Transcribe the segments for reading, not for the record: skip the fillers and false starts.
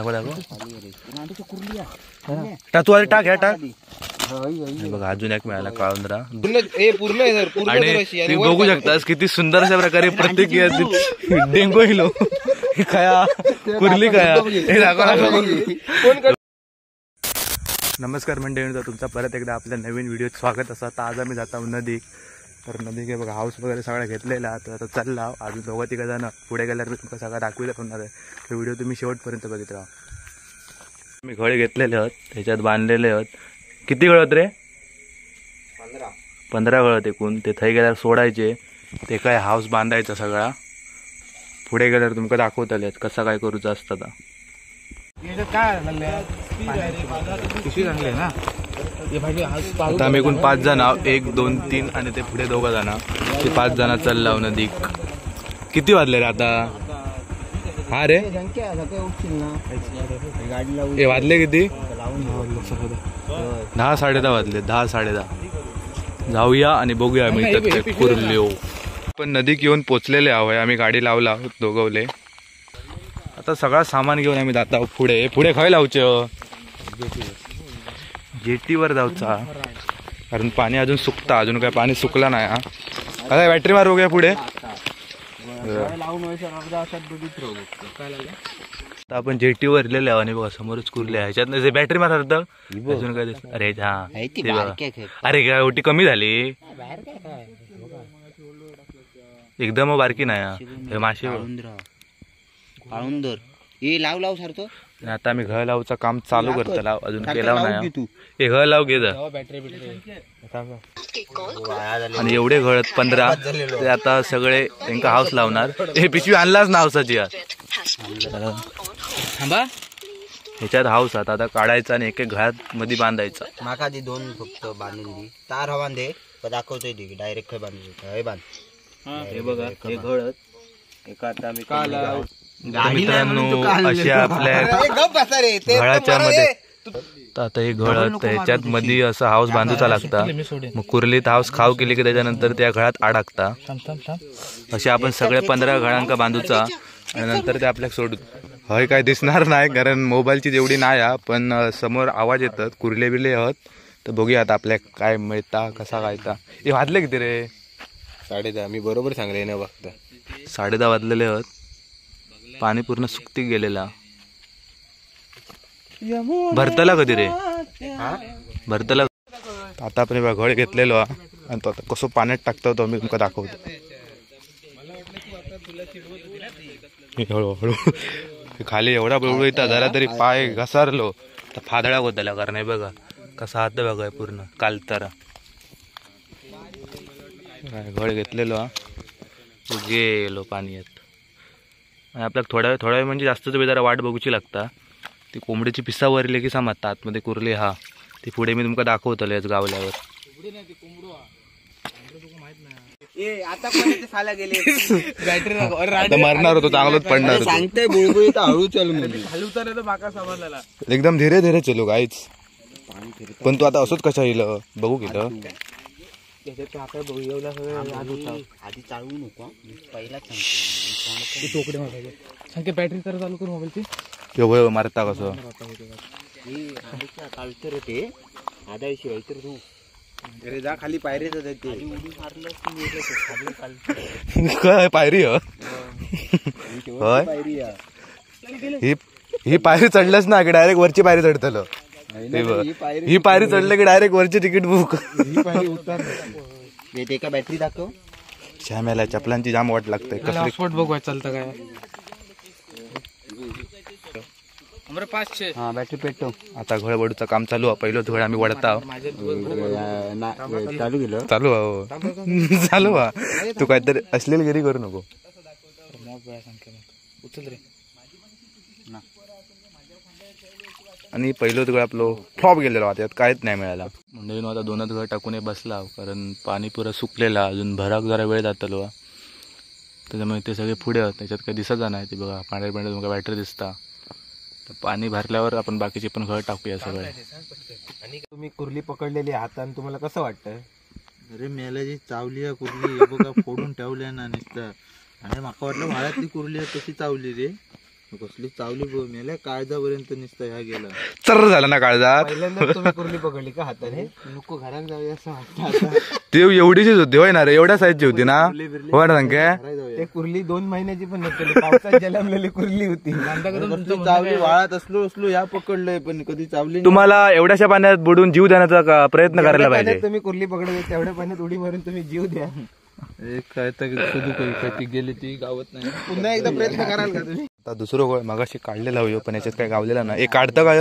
दाखव दाखव टाक तू आधी टाक ह्या टाक बघा अजून एक मिळाला काळुंदरा आणि बघू शकतास किती सुंदर अशा प्रकारे प्रत्येक डेंगू हिलो खाया कुर्ली खाया हे दाखवा. नमस्कार मंडळी, तुमचा परत एकदा आपल्या नवीन व्हिडिओत स्वागत असा. तर आज आम्ही जात आहोत नदी. तर नदी काय बघा हाऊस वगैरे सगळा घेतलेला. तर आता चालला अजून दोघं तिघं जण पुढे गेल्यावर तुमका सगळं दाखविलं होणार आहे. तो व्हिडिओ तुम्ही शेवटपर्यंत बघित राहा. मी घळे घेतलेले आहेत, त्याच्यात बांधलेले आहेत. किती गळत रे? 15 गळत एकूण. ते थै गेल्यावर सोडायचे, ते काय हाऊस बांधायचा सगळा. पुढे गेल्यावर तुमका दाखवतले कसा काय करूचा असता. आता आम्ही एकूण 5 जण आहोत. 1 2 3 आणि ते पुढे 2 जण. ते 5 जण चालला नदी. किती वाजले रे आता? हा रे हे वाजले किती? 10 10:30 वाजले. 10 10:30 जाऊया आणि बघूया आम्ही कुर्ल्यो. पण नदीक येऊन पोचलेले आहोत. आम्ही गाडी लावला दोघवले. आता सगळा सामान घेऊन आम्ही जात आहोत पुढे. पुढे खय लावचे? जेटीवर जाऊचा, कारण पाणी अजून सुकता. अजून काय पाणी सुकला नाही. आता बॅटरी मारू घ्या पुढे. आपण जेटीवर लिहिले आणि बघा समोरच कुर्ले आहे. ह्याच्यात बॅटरी मारत अजून काय दिसत? अरे हा अरे काय ओटी कमी झाली एकदम बारकी नाही. मासे लाव लाव सारखं. आता आम्ही घर लावचं काम चालू करतो. लाव अजून केला नाही. हे घर लाव घे जा. आणि एवढे घळत 15 ते आता सगळे त्यांना हाऊस लावणार. हे पिशवी आणलाच ना हाऊसाची. ह्याच्यात हाऊस आता काढायचा आणि एक घरात मध्ये बांधायचा. माका ती 2 फक्त बांधून तार हवान दे दाखवतोय ती डायरेक्ट बांधून बांध. हे बघा हे घळत एका आता आम्ही मित्रांनो अशा आपल्या घळाच्या मध्ये. आता हे घळत त्याच्यात मध्ये असं हाऊस बांधूचा लागता. मग कुर्लीत हाऊस खाऊ केली की त्याच्यानंतर त्या घळात अडकता. असे आपण सगळे 15 घळांका बांधूचा आणि नंतर ते आपल्याला सोडू. हय काय दिसणार नाही कारण मोबाईलची जेवढी नाही. पण समोर आवाज येतात कुर्ले बिले आहोत. तर बघूया आता आपल्या काय मिळता कसा खायचा. हे वाजले किती रे? 10:30. मी बरोबर सांगले ना बघता 10:30 वाजलेले आहेत. पाणी पूर्ण सुकती गेलेला. भरतला कधी रे? भरतला. आता आपण घळ घेतलेलो आणि तो आता कसं पाण्यात टाकतो तो मी तुमका दाखवतो. हळूहळू खाली एवढा बळबळ येतात जरा तरी पाय घसारलो तर फादळा होताला. कारण हे बघा कसा हात बघा पूर्ण कालतारा. घळ घेतलेलो गेलो पाण्यात. आणि आपल्याला थोडा वेळ म्हणजे जास्तच वेळ जरा वाट बघूची लागता. ती कोंबडीची पिसा वरली की समजता आतमध्ये कुर्ली. हा ती पुढे मी तुमका दाखवतलो याच गावल्यावर. मरणार होतो चांगलंच पडणार. सांगते बुळबुळीत हळू चल एकदम धीरे धीरे चलो गाईच. पण तू आता असंच कशा येईल बघू केलं. आधी चालवू नको पहिला सांगते बॅटरी तर चालू करू मोबाईलची. तेव्हा मारता कसं चालतं रे ते आधाशिवाय तर तू अरे जा खाली पायरीच काय पायरी ही पायरी चढलंच ना की डायरेक्ट वरची पायरी चढतलं. ही पायरी चढलं की डायरेक्ट वरची तिकीट बुक. का बॅटरी दाखव. श्यामेला चपलांची जाम वाट लागते. हॉटस्पॉट बघूया चालतं काय. हा बॅटरी पेटव. आता घळ वडूचं काम चालू आहे. पहिलं घळ आम्ही वडता चालू केलं. चालू तू काहीतरी असलेली गिरी करू नको. उचल रे. आणि पहिलं घळ आपलं फ्लॉप गेलेलो. त्यात काहीच नाही मिळाला. म्हणजे आता 2च घळ टाकून बसला कारण पाणी पुरं सुकलेला. अजून भराक जरा वेळ जातलो. त्याच्यामुळे ते सगळे पुढे त्याच्यात काही दिसत नाही. ते बघा पांढरे पांढरे तुमका बॅटरी दिसता. पाणी भरल्यावर आपण बाकीचे पण घळ टाकूया सगळे. तुम्ही कुर्ली पकडलेली आहात आणि तुम्हाला कसं वाटतं? अरे मेला जी चावली आहे कुर्ली बघा फोडून ठेवल्या ना नुसतं. आणि माका वाटलं वाळ्यातली कुर्ली कशी चावली रे. कसली चावली बघ मेल्या काळजापर्यंत नुसतं ह्या गेला. चर्र झाला ना काळजात. पहिल्यांदा तुम्ही कुर्ली पकडली का हाताने? नको घरात जाऊया असं वाटतं. ते एवढीचीच होती होय ना रे, एवढ्या साईजची होती ना होय ना संख्या. ते कुर्ली 2 महिन्याची पण नसते, पावसात जलमलेली कुर्ली होती. चावली वाळात असलो या पकडलंय पण कधी चावली. तुम्हाला एवढ्याशा पाण्यात बुडून जीव देण्याचा प्रयत्न करायला पाहिजे. तुम्ही कुर्ली पकडत तेवढ्या पाण्यात उडी मारून तुम्ही जीव द्या. काय तर गेली ती गावत नाही. पुन्हा एकदा प्रयत्न कराल का तुम्ही? आता दुसरं गोळ मगाशी काढलेला होयो पण याच्यात काय गावलेला ना. एक काढतं काय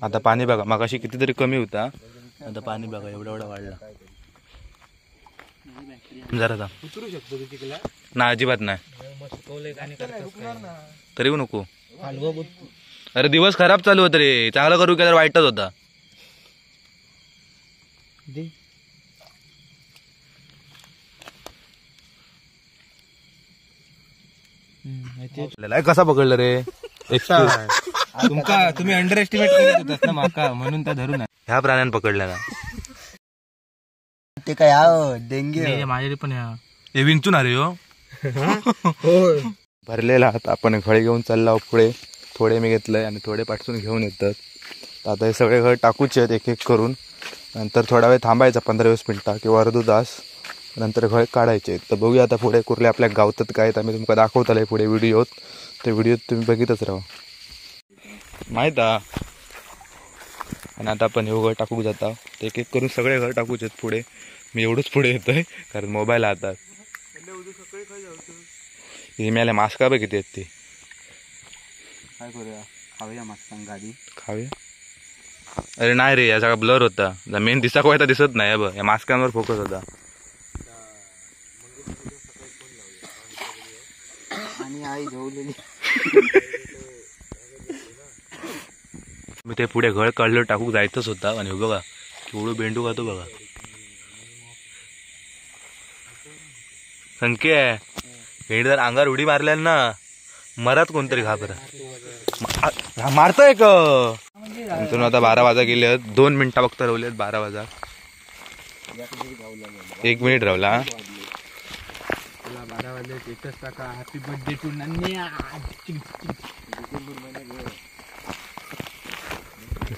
आता पाणी बघा, मगाशी कितीतरी कमी होता, आता पाणी बघा एवढा एवढा वाढला. जरा उतरू शकतो तू तिकडला ना, अजिबात नाही. तरी येऊ नको. अरे दिवस खराब चालू होत रे, चांगला करू का तर वाईटच होता. कसा पकडलं रे? तुम्ही अंडर एस्टिमेट करत होतात ना माका, म्हणून त्या धरून ह्या प्राण्यानं पकडल्या ना. ते काय डेंगे माझ्या पण हे विंचून अरे हो भरलेला. आता आपण घळे घेऊन चालला पुढे. थोडे मी घेतलंय आणि थोडे पाठसून घेऊन येतात. आता हे सगळे घळ टाकूचे आहेत एक एक करून. नंतर थोडा वेळ थांबायचा 15-20 मिनिटं किंवा अर्धा तास, नंतर घळ काढायचे. तर बघूया आता पुढे कुर्ले आपल्या गावतात काय, तर मी तुमका दाखवताल पुढे व्हिडिओत. ते व्हिडिओत तुम्ही बघितच राहा माहीत आहे. आणि आता आपण हे घळ टाकू जाता, ते एक एक करून सगळे घळ टाकूचे आहेत पुढे. मी एवढंच पुढे येतोय कारण मोबाईल हातात. मला मास्का बघ किती आहेत ते. काय करूया, खाऊया मास्कांग गाडी खाऊया. अरे नाही रे, या सगळा ब्लर होता, मेन दिसा कोयता दिसत नाही. बघ या मास्कांवर फोकस होता. आणि आई झोवलेली. मी ते पुढे घळ काढलं टाकू जायचंच होता आणि बघा केवढं बेंडू का तो बघा. संख्या भेंड जर अंगावर उडी मारल्या ना मरात कोणतरी घाबरा मारतोय का. आता 12 वाजा गेले आहेत, 2 मिनिटं फक्त रावले आहेत 12 वाजा. 1 मिनिट रावला. 12 वाजले एकच टाका. Happy birthday to नन्या.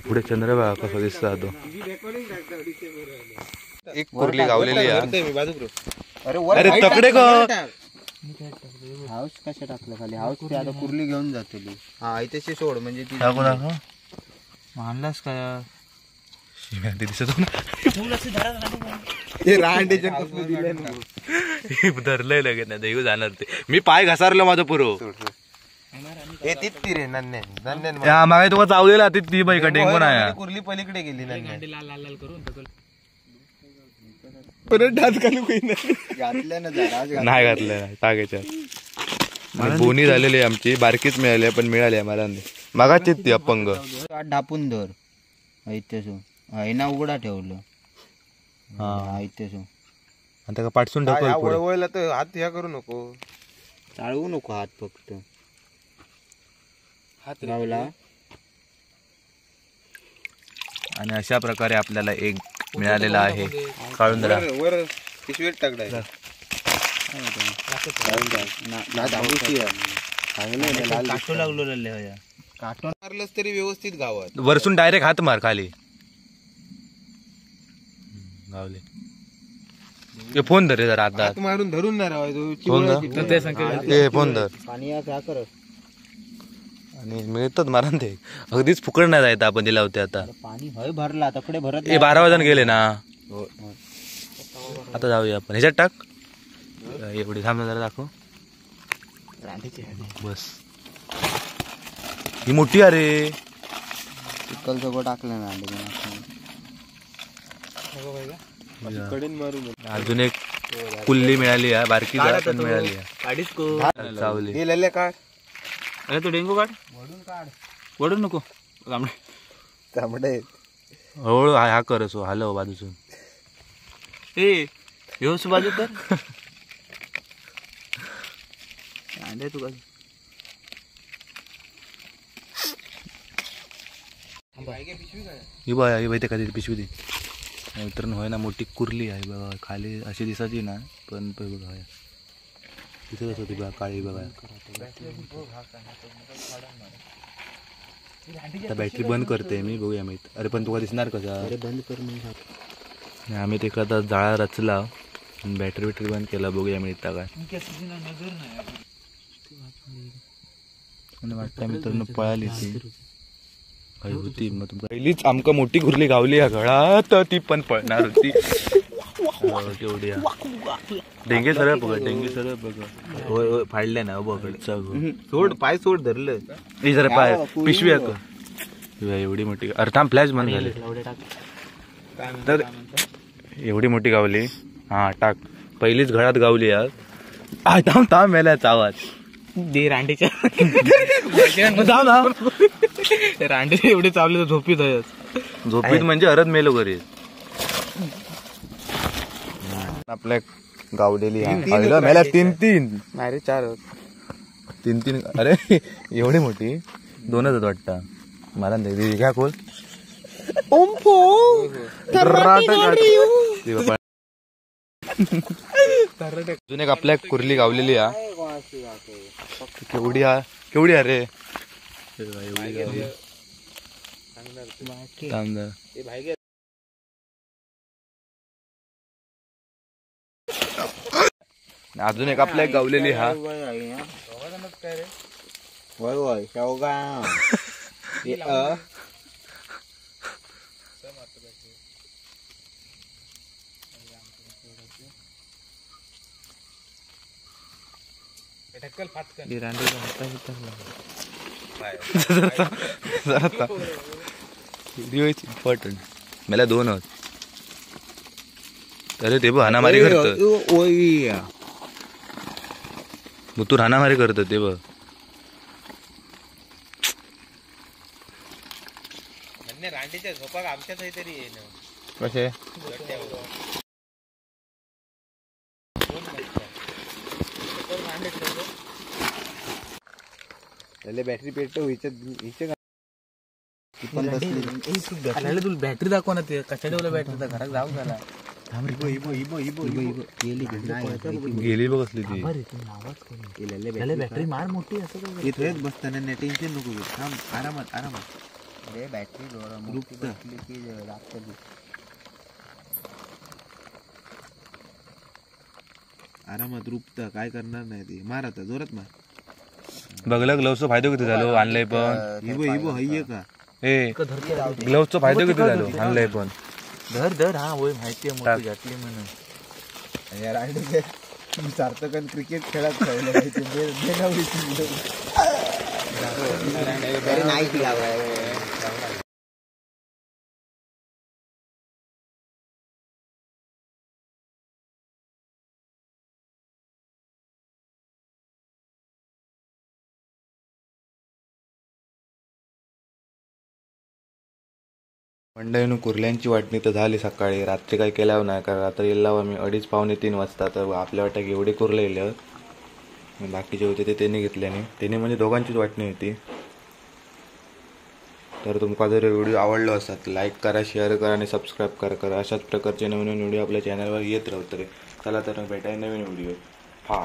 पुढे चंद्र बघा कसा दिसता तो. एक कुर्ली गावलेली आहे. अरे तकडे का हाऊस कशा टाकलं खाली? हाऊस ते आता कुर्ली घेऊन जातली. हा इथे सोड म्हणजे ती मानलास काय दिसत धरलंय लगेच ना देऊ जाणार ते. मी पाय घसारलो माझं पुरो. रे नन्ने मागे तुला चावलेला ती बाई का डेंगू नाही. कुर्ली पलीकडे गेली लाल लाल लाल करून परत डास घातलं नाही घातलं टाकायच्या. बोनी झालेली आमची, बारकीच मिळाली पण मिळाली मला मागाचीच ती अपंग. डापून धर ऐतेसो ना उघडा ठेवलं. हा ऐतेसो आता पाठसून ढकल. तर हात ह्या करू नको, चाळवू नको हात, फक्त हात लावला. आणि अशा प्रकारे आपल्याला एक मिळालेला आहे काळुंदरा. पिशवीत टाकलाय. काटो लागलो काटो मारलंच तरी व्यवस्थित गावात. वरसून डायरेक्ट हात मार खाली गावले. फोन धर रे जरा आता. हात मारून धरून नाही ते फोन धर. पाणी कर आणि मिळतात मारा ते. अगदीच फुकट नाही जायचं आपण दिला होते. आता पाणी हय भरला तकडे भरत. 12 वाजून गेले ना. आता जाऊया आपण ह्याच्यात टाक. एवढी थांब जरा दाखव बस. ही मोठी अरे चिकल सगळं टाकलं ना. अजून एक कुल्ली मिळाली आहे, बारकी पण मिळाली आहे. चावली. अरे तो डेंगू काढ. वडून नको तांबडे हळूहळू हा कर असो हलव बाजूसून. व्यवस्थित बाजू तर तू ही बाई ते कधी पिशवी दे. मित्रांनो होय ना मोठी कुर्ली आहे बघा खाली अशी दिसायची ना पण बघा तिथं होती बघा काळी बघा. आता बॅटरी बंद करते मी, बघूया मी. अरे पण तुला दिसणार कसा? अरे बंद कर म्हणून आम्ही ते एखादा जाळा रचला, बॅटरी बंद केला. बघूया मी इथं काय वाटतं. मित्रांनो पळाली ती होती. मग तुमका पहिलीच आमका मोठी घुरली गावली या घरात, ती पण पळणार होती. केवढी डेंगे सरळ बघ, डेंगे सरळ बघ. होय फाडले ना बघ. सोड पाय सोड धरलं जरा पाय पिशवी एवढी मोठी. अरे थांब फ्लॅश बंद झाले तर एवढी मोठी गावली. हा टाक. पहिलीच घरात गावली यार. थांब थांब मेल्याचा आवाज दे रांडीच्या रांडी एवढे चावले तर झोपीत आहे. झोपीत म्हणजे अरद मेलो घरी. आपल्या गावलेली मेल्या 3-3 अरे 4 3-3. अरे एवढी मोठी 2च वाटतं मला. घ्या खोल अजून एक आपल्या कुर्ली गावलेली हा. केवढी हा, केवढी अरे अजून एक आपल्या गावलेली हा. वय वय शेवगा इम्पॉर्टंट मला 2 होत. अरे ते बघ हाणामारी करत. तू हाणामारी करत ते बघ. रांडीच्या झोपाक आमच्या तरी कसे बॅटरी पेटतो तुला बॅटरी दाखव ना. ते कशा ठेवलं बॅटरी घरात जाऊ झाला. गेली बघ असली ती. बॅटरी मार मोठी असं इथेच बसताना नाही टेन्शन नको घेऊ. थांब आरामात आरामात. बॅटरी आरामात रुपता काय करणार नाही ती. मार आता जोरात मार. बघलं ग्लव्हचा फायदा किती झालो आणलंय पण. इबो हय्य का ए ग्लव्हचा फायदा किती झालो आणलंय पण. धर हा होय माहिती आहे मोठी घातली म्हणून. यार सार्थकन क्रिकेट खेळत मंडळीनं कुर्ल्यांची वाटणी तर झाली सकाळी. रात्री काही केल्यावर नाही, कारण रात्री येईल आम्ही 2:30-3 वाजता. तर आपल्या वाटतं एवढे कुर्ले येईल. बाकीचे होते ते त्यांनी घेतल्याने. त्यांनी म्हणजे दोघांचीच वाटणी होती. तर तुमका जर व्हिडिओ आवडलो असतात लाईक करा, शेअर करा आणि सबस्क्राईब करा. अशाच प्रकारचे नवीन व्हिडिओ आपल्या चॅनलवर येत राहतात. चला तर भेटाय नवीन व्हिडिओ. हा.